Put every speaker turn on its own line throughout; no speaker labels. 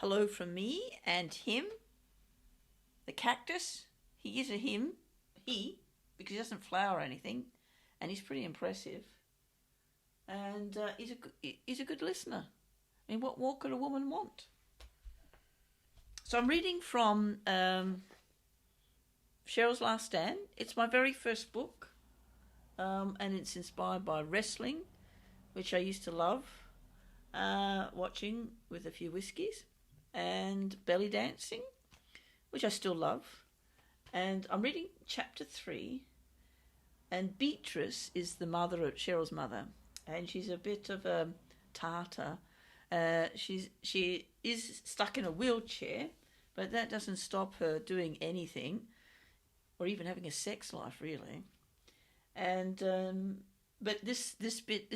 hello from me and him, the cactus. He is a him, because he doesn't flower or anything, and he's pretty impressive. And he's a good listener. I mean, what more could a woman want? So I'm reading from Sheryl's Last Stand. It's my very first book, and it's inspired by wrestling, which I used to love watching with a few whiskies, and belly dancing, which I still love. And I'm reading chapter 3, and Beatrice is the mother of Sheryl's mother, and she's a bit of a tartar. She is stuck in a wheelchair, but that doesn't stop her doing anything, or even having a sex life, really. And but this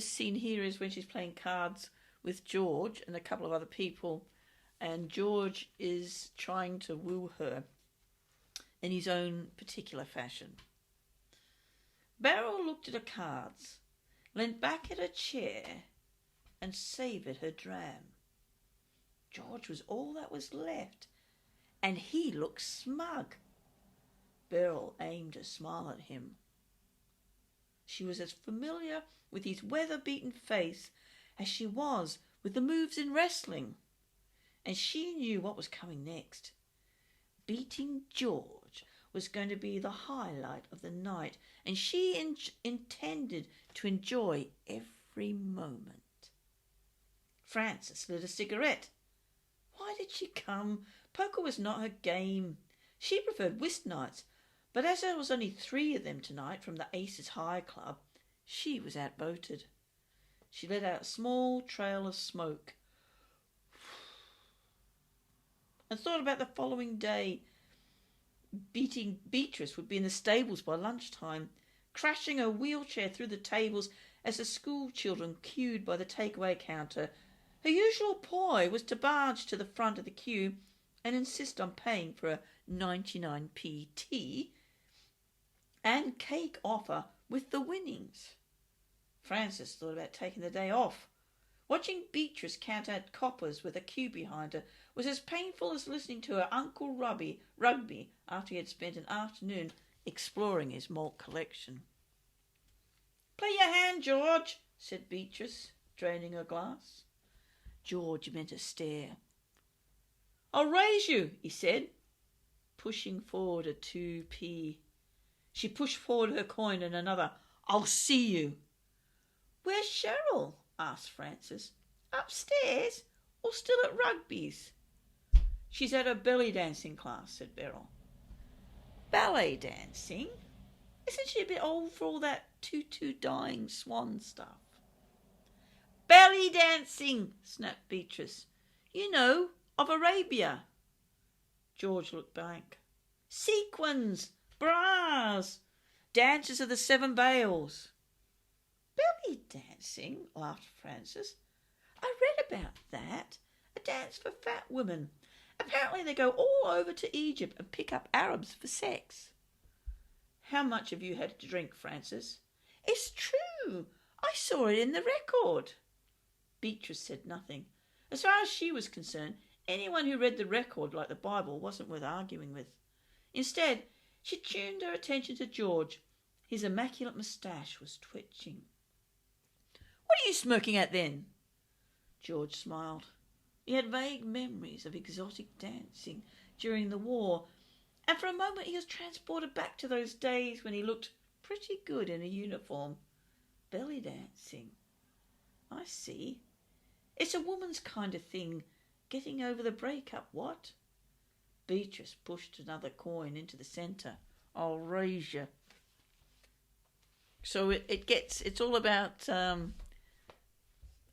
scene here is when she's playing cards with George and a couple of other people, and George is trying to woo her in his own particular fashion. Beryl looked at her cards, leant back at her chair, and savoured her dram. George was all that was left, and he looked smug. Beryl aimed a smile at him. She was as familiar with his weather-beaten face as she was with the moves in wrestling, and she knew what was coming next. Beating George was going to be the highlight of the night, and she intended to enjoy every moment. Frances lit a cigarette. Why did she come? Poker was not her game. She preferred whist nights, but as there was only 3 of them tonight from the Aces High Club, she was outvoted. She let out a small trail of smoke and thought about the following day. Beatrice would be in the stables by lunchtime, crashing her wheelchair through the tables as the school children queued by the takeaway counter. Her usual ploy was to barge to the front of the queue and insist on paying for a 99p tea and cake offer with the winnings. Frances thought about taking the day off. Watching Beatrice count out coppers with a queue behind her was as painful as listening to her Uncle Rugby after he had spent an afternoon exploring his malt collection. "Play your hand, George," said Beatrice, draining her glass. George meant a stare. "I'll raise you," he said, pushing forward a 2p. She pushed forward her coin and another. "I'll see you." "Where's Sheryl?" asked Frances. "Upstairs, or still at Rugby's?" "She's at her belly dancing class," said Beryl. "Ballet dancing? Isn't she a bit old for all that tutu dying swan stuff?" "Belly dancing," snapped Beatrice. "You know, of Arabia." George looked blank. "Sequins, bras, dances of the 7 veils." "Belly dancing?" laughed Frances. "I read about that. A dance for fat women. Apparently they go all over to Egypt and pick up Arabs for sex." "How much have you had to drink, Frances?" "It's true. I saw it in the record." Beatrice said nothing. As far as she was concerned, anyone who read the record like the Bible wasn't worth arguing with. Instead, she tuned her attention to George. His immaculate moustache was twitching. "What are you smirking at then?" George smiled. He had vague memories of exotic dancing during the war, and for a moment he was transported back to those days when he looked pretty good in a uniform. Belly dancing. I see. It's a woman's kind of thing, getting over the breakup, what? Beatrice pushed another coin into the centre. "I'll raise you." So it's all about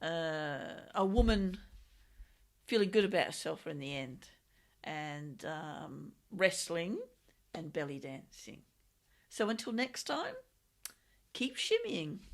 a woman feeling good about herself in the end, and wrestling and belly dancing. So until next time, keep shimmying.